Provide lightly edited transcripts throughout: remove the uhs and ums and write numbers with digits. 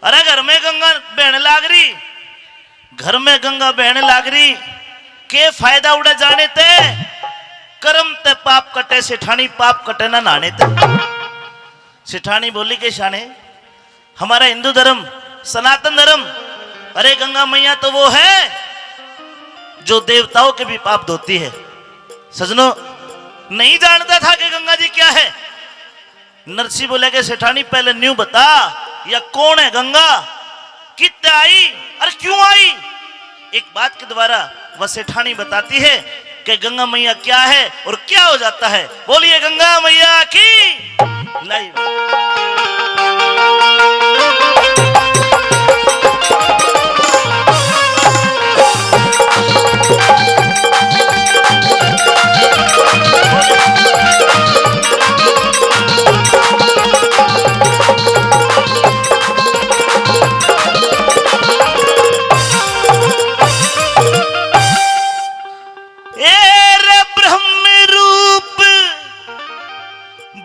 अरे घर में गंगा बहने लाग रही, घर में गंगा बहने लाग रही, के फायदा उड़े जाने ते, कर्म ते पाप कटे, सेठानी पाप कटे ना नाने ते। सेठानी बोली के शाने, हमारा हिंदू धर्म सनातन धर्म, अरे गंगा मैया तो वो है जो देवताओं के भी पाप धोती है। सजनों, नहीं जानता था कि गंगा जी क्या है। नरसी बोले कि सेठानी पहले न्यू बता, या कौन है गंगा, कितने आई और क्यों आई। एक बात के द्वारा वह सेठानी बताती है कि गंगा मैया क्या है और क्या हो जाता है। बोलिए गंगा मैया की लाइव।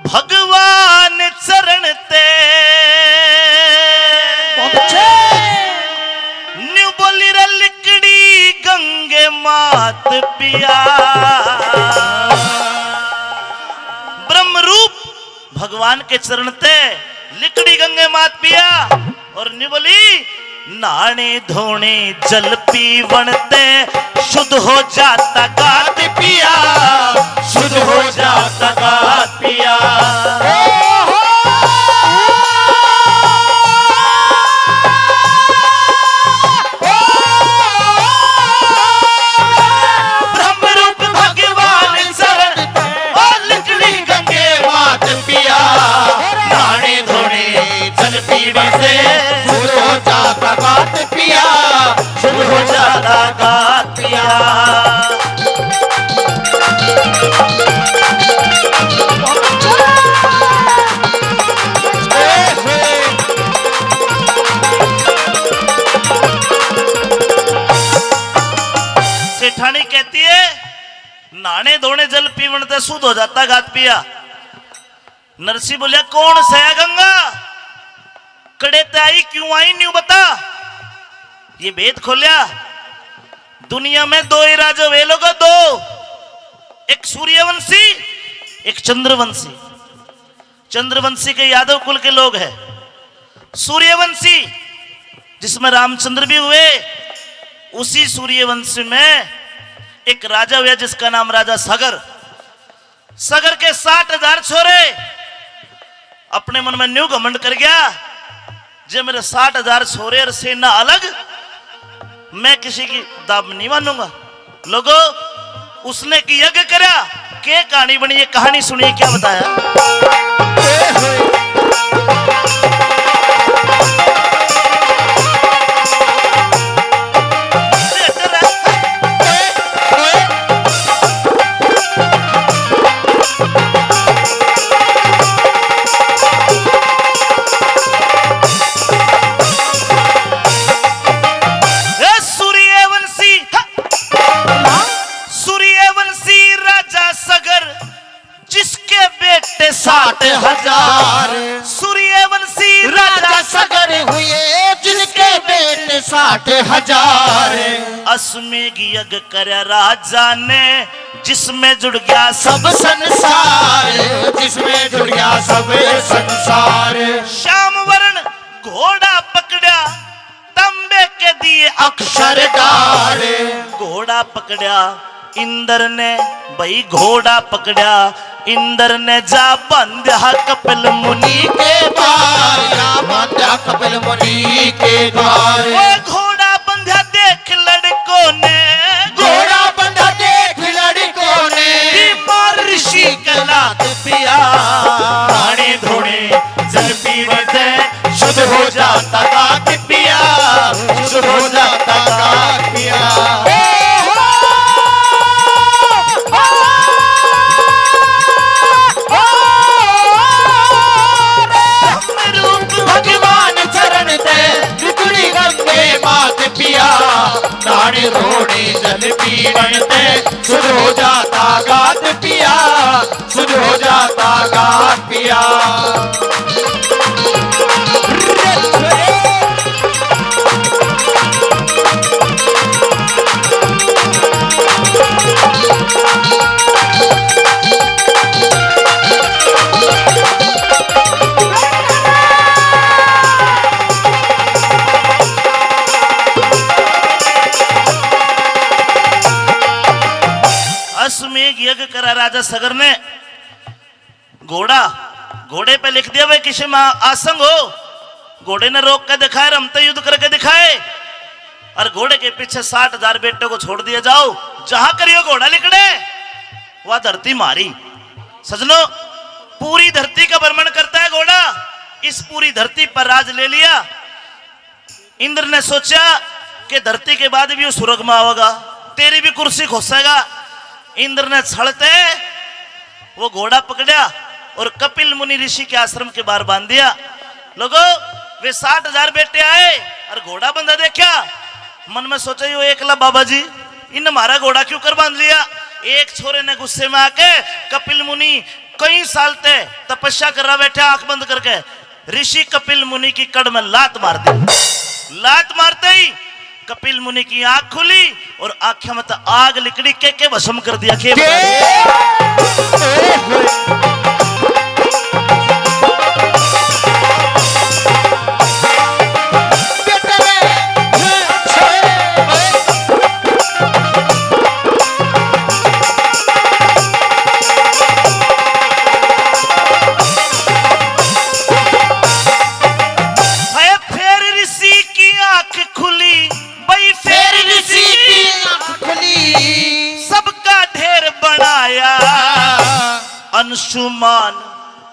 भगवान चरण ते न्यू बोली रे लिकड़ी गंगे मात पिया। ब्रह्म रूप भगवान के चरण ते लिकड़ी गंगे मात पिया। और न्यू बोली नाने धोने जल पीवनते शुद्ध हो जाता गात पिया, शुद्ध हो जाता गात पिया। ब्रह्म रूप भगवान शरण और लिकड़ी गंगे मात पिया। नाने धोने जल पीने से शुद्ध हो जाता गात पिया, शुद्ध हो जाता गात पिया। सेठानी कहती है नाने धोने जल पीवन ते शुद्ध हो जाता गात पिया। नरसी बोलिया कौन सा है गंगा, कड़े ते आई क्यों आई न्यू बता। ये भेद खोलिया। दुनिया में दो ही राजा वे लोग, दो, एक सूर्यवंशी एक चंद्रवंशी। चंद्रवंशी के यादव कुल के लोग हैं। सूर्यवंशी जिसमें रामचंद्र भी हुए, उसी सूर्यवंश में एक राजा हुआ जिसका नाम राजा सगर। सगर के 60,000 छोरे। अपने मन में न्यू घमंड कर गया, जे मेरे 60,000 छोरे और सेना अलग, मैं किसी की दाब नहीं मानूंगा। लोगों, उसने की यज्ञ करा, के कहानी बनी, ये कहानी सुनिए क्या बताया। जिसके बेटे 60,000 सूर्यवंशी राजा सगर हुए, जिसके बेटे 60,000। अश्वमेघ यज्ञ करया राजा ने, जिसमें जुड़ गया सब संसार, जिसमें जुड़ गया सब संसार। श्याम वर्ण घोड़ा पकड़ा, तंबे के दिए अक्षरदार। घोड़ा पकड़ा इंद्र ने, भाई घोड़ा पकड़ा इंद्र ने, जा बंध्या कपिल मुनि के द्वार, जा बंध्या कपिल मुनि के द्वार। घोड़ा बंध्या देख लड़कों ने, घोड़ा बंध्या देख लड़कों ने, बीमार ऋषि कहलात पिया। नाने धोने जल पीने से शुद्ध हो जाता गात पिया, शुद्ध हो जाता गात पिया। नाने धोने जल पीवन ते शुद्ध हो जाता गात पिया, शुद्ध हो जाता गात पिया। करा राजा सगर ने घोड़े पे लिख दिया भाई किसी में आसंग हो। घोड़े ने रोक के दिखाए, रमते युद्ध करके दिखाए, और घोड़े के पीछे 60,000 बेटों को छोड़ दिया, जाओ जहां करियो घोड़ा लिखड़े वह धरती मारी। सजनों, पूरी धरती का भ्रमण करता है घोड़ा। इस पूरी धरती पर राज ले लिया। इंद्र ने सोचा कि धरती के बाद भी वो स्वर्ग में आवेगा, तेरी भी कुर्सी खोसेगा। इंद्र ने छड़ते वो घोड़ा पकड़ा और कपिल मुनि ऋषि के आश्रम के बाहर बांध दिया। लोगों, वे 60,000 बेटे आए और घोड़ा बंधा देखा। मन में सोचा यो एकला बाबा जी इन हमारा घोड़ा क्यों कर बांध लिया। एक छोरे ने गुस्से में आके कपिल मुनि कई साल ते तपस्या कर रहा बैठा आंख बंद करके, ऋषि कपिल मुनि की कड़ में लात मार दी। लात मारते ही कपिल मुनि की आंख खुली और आंखें में आग लिकड़ी के भस्म कर दिया।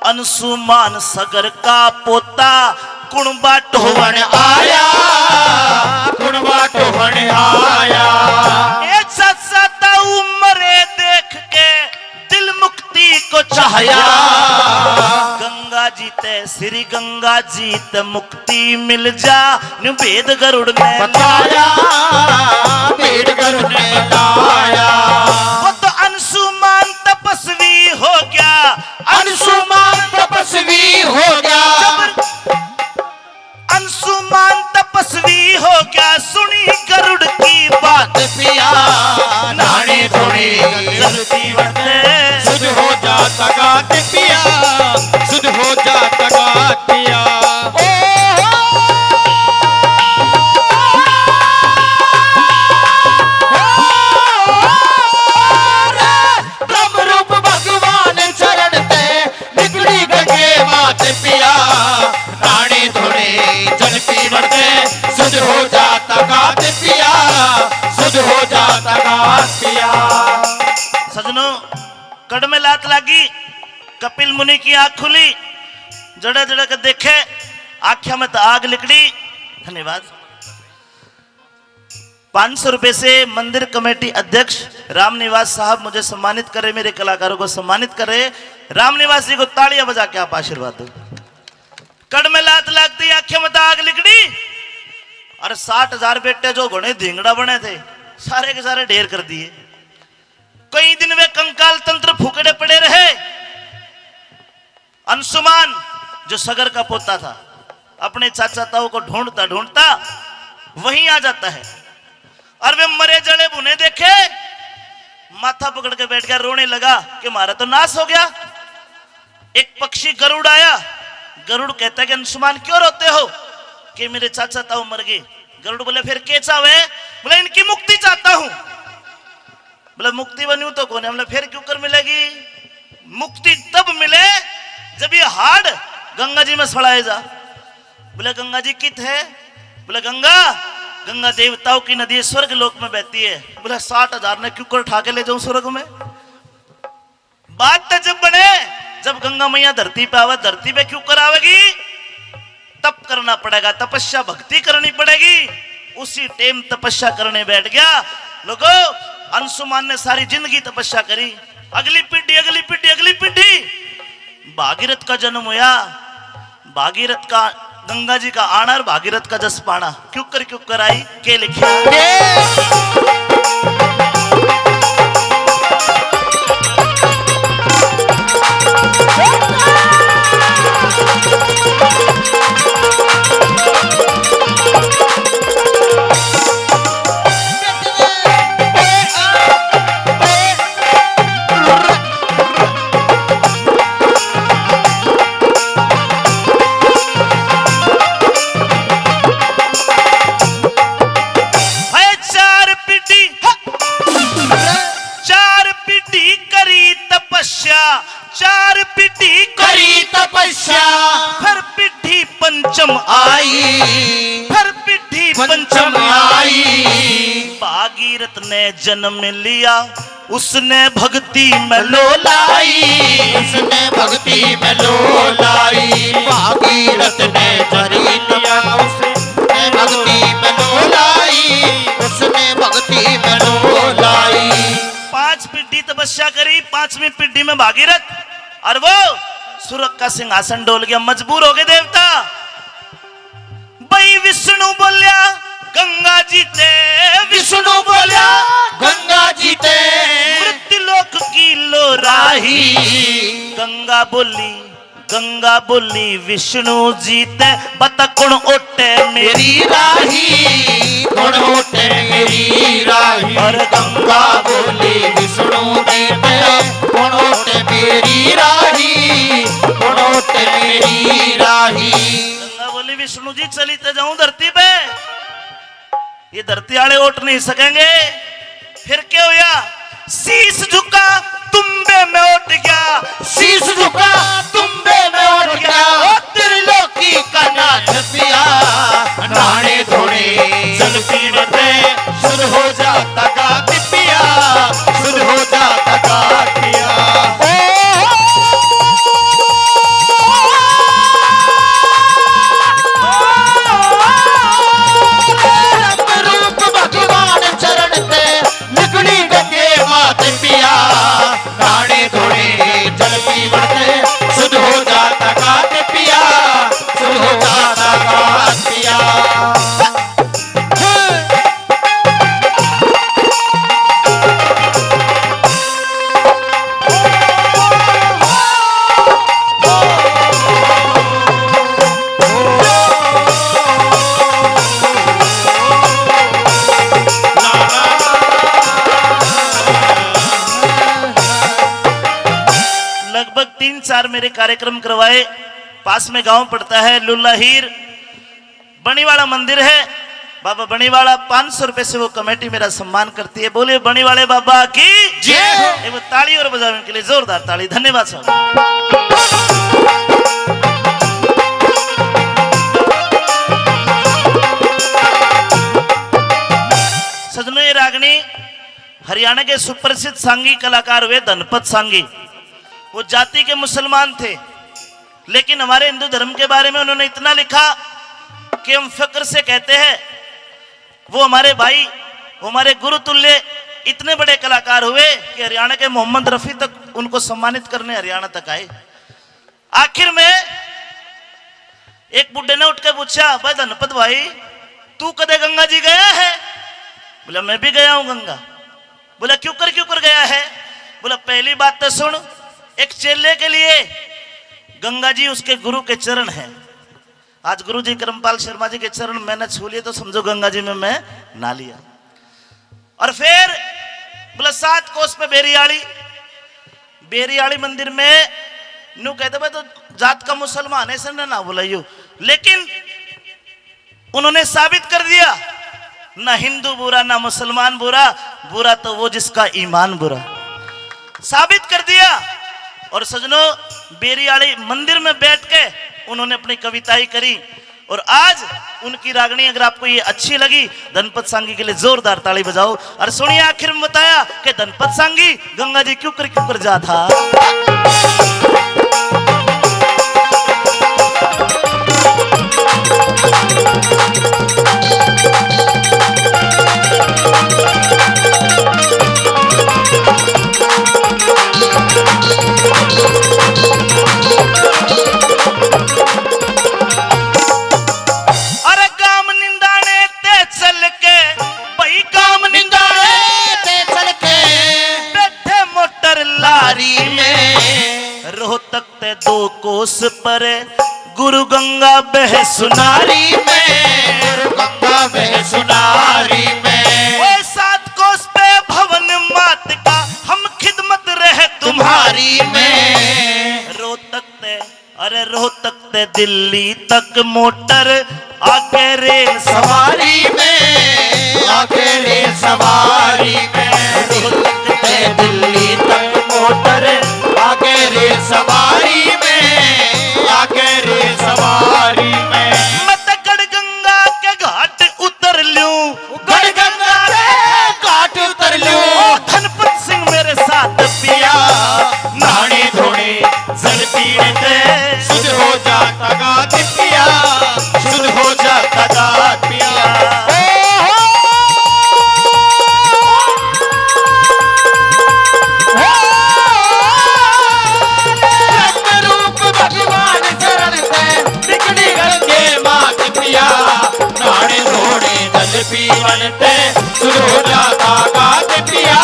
अंशुमान सगर का पोता कुणबा टोहण आया, कुणबा टोहण आया। ए सत्सता उम्रे देख के दिल मुक्ति को चाहया। गंगा जी ते श्री गंगा जी ते मुक्ति मिल जा, वेद गरुड़ ने बताया, वेद गरुड़ ने बताया। वो तो अंशुमान तपस्वी हो गया, अंशुमान तपस्वी हो गया, अंशुमान तपस्वी हो गया। सुनी गरुड़ की बात पिया, नाने थोड़ी जल्दी बढ़ते, सुध हो जाता गात पिया, सुध हो जाता गात पिया। पिया रानी थोड़े जल पी बढ़ते, सुध हो जाता गात पिया, सुध हो जाता गात पिया। सजनों, कड़ में लात लागी, कपिल मुनि की आंख खुली, जड़ा जड़ा कर देखे, आंखों में तो आग लिकड़ी। धन्यवाद। 500 रुपए से मंदिर कमेटी अध्यक्ष रामनिवास साहब मुझे सम्मानित करे, मेरे कलाकारों को सम्मानित करे। रामनिवास जी को तालियां बजा के आप आशीर्वाद दो। कड़ में लात लगती, आंखें में आग लिकड़ी, और 60,000 बेटे जो घोड़े धिंगड़ा बने थे सारे के सारे ढेर कर दिए। कई दिन वे कंकाल तंत्र फूकड़े पड़े रहे। अंशुमान जो सगर का पोता था अपने चाचा ताऊ को ढूंढता ढूंढता वहीं आ जाता है, और वे मरे जड़े बुने देखे, माथा पकड़ के बैठ गया, रोने लगा कि हमारा तो नाश हो गया। एक पक्षी गरुड़ आया। गरुड़ कहता है कि अंशुमान क्यों रोते हो कि मेरे चाचा ताऊ मर गए। गरुड़ बोले फिर क्या चाहे? बोले इनकी मुक्ति चाहता हूं। बोले मुक्ति बनी तो कौन है? बोले फिर क्यों कर मिलेगी? मुक्ति तब मिले जब ये हाड़ गंगा जी में सड़ाए जा। बोले गंगा जी कित है? बोले गंगा देवताओं की नदी स्वर्ग लोक में बहती है। बोले 60,000 ने क्यों कर उठा के ले जाऊं स्वर्ग में? बात तो जब बने जब गंगा मैया धरती पे आवे, धरती पे क्यों कर आवेगी? तप करना पड़ेगा, तपस्या भक्ति करनी पड़ेगी। उसी टाइम तपस्या करने बैठ गया। लोगों, अंशुमान ने सारी जिंदगी तपस्या करी। अगली पीढ़ी भागीरथ का जन्म हुआ। भागीरथ का गंगा जी का आना और भागीरथ का जस पाना क्यों कर आई के लिखा। पिटी जन्म लिया उसने भक्ति में लोलाई, उसने भक्ति में लोलाई, भागीरथ ने जरी लिया उसने भक्ति में लोलाई, उसने भक्ति में लोलाई। 5 पीढ़ी तपस्या करी, 5वीं पीढ़ी में भागीरथ और वो सुरग का सिंहासन डोल गया, मजबूर हो गए देवता। भाई विष्णु बोलिया गंगा जी ते, विष्णु बोला गंगा जी ते, मृत्युलोक की लोराही। गंगा बोली विष्णु जी ते, बता कौन ओटे मेरी राही, कौन ओटे मेरी राही। और गंगा बोली विष्णु जी ते, कौन ओटे मेरी राही, कौन ओटे मेरी राही। गंगा बोली विष्णु जी चली तो जाऊं धरती पे, ये धरती वाले उठ नहीं सकेंगे। फिर क्या हुआ? शीश झुका तुम्बे में उठ गया, शीश झुका तुम्बे में उठ गया, ओ त्रिलोकी का नाथ पिया। नाने धोने जलती बते, शुद्ध हो जाता गात पिया, शुद्ध हो जाता गात पिया। रूप भगवान चरण ते निकली गंगे मात पिया। नाने धोने जलती बते, शुद्ध हो जाता गात पिया, शुद्ध हो जाता गात पिया। लगभग 3-4 मेरे कार्यक्रम करवाए। पास में गांव पड़ता है लुल्लाहीर, बणीवाड़ा मंदिर है। बाबा बणीवाड़ा 500 रुपए से वो कमेटी मेरा सम्मान करती है। बोले बणीवाड़े बाबा की जय। एक वो ताली और बजाने के लिए जोरदार ताली। धन्यवाद साहब। सजनों, ये रागनी हरियाणा के सुप्रसिद्ध सांगी कलाकार हुए धनपत सांगी। वो जाति के मुसलमान थे, लेकिन हमारे हिंदू धर्म के बारे में उन्होंने इतना लिखा कि हम फक्र से कहते हैं वो हमारे भाई, वो हमारे गुरु तुल्य इतने बड़े कलाकार हुए कि हरियाणा के मोहम्मद रफी तक उनको सम्मानित करने हरियाणा तक आए। आखिर में एक बुड्ढे ने उठ के पूछा, भाई धनपत भाई, तू कदे गंगा जी गया है? बोला मैं भी गया हूं गंगा। बोला क्यों कर गया है? बोला पहली बात तो सुन, एक चेले के लिए गंगा जी उसके गुरु के चरण हैं। आज गुरु जी करमपाल शर्मा जी के चरण मैंने छू लिए तो समझो गंगा जी में मैं नहा लिया। और फिर बोला 7 कोस पे बेरियाड़ी मंदिर में नू कहते भाई तो जात का मुसलमान है सर ना बोला यू, लेकिन उन्होंने साबित कर दिया ना हिंदू बुरा ना मुसलमान बुरा, बुरा तो वो जिसका ईमान बुरा, साबित कर दिया। और सजनों, बेरियाड़ी मंदिर में बैठ के उन्होंने अपनी कविताएं करी। और आज उनकी रागनी अगर आपको ये अच्छी लगी, धनपत सांगी के लिए जोरदार ताली बजाओ। और सुनिए, आखिर में बताया कि धनपत सांगी गंगा जी क्यों कर जा था। रोहतक ते 2 कोस पर गुरु गंगा बह सुनारी में, गुरु गंगा बह सुनारी में। ओए 7 कोस पे भवन मात का हम खिदमत रहे तुम्हारी में। रोहतक ते दिल्ली तक मोटर आगे रेल सवारी में, आगे रेल सवारी में। रोहतक ते दिल्ली तक मोटर आगे रेल सवारी में, आगे रेल सवारी में। मैं तो गढ़ गंगा के घाट उतर लूं, गढ़ गंगा के घाट उतर पीवन ते सुध हो जाता गात पिया,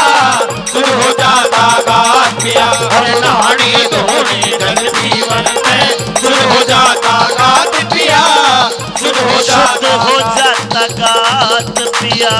सुध हो जाता गात पिया। हर नानी धोनी जल पीवन ते सुध हो जाता गात पिया, सुध हो शुद्ध जाता हो जाता गात पिया।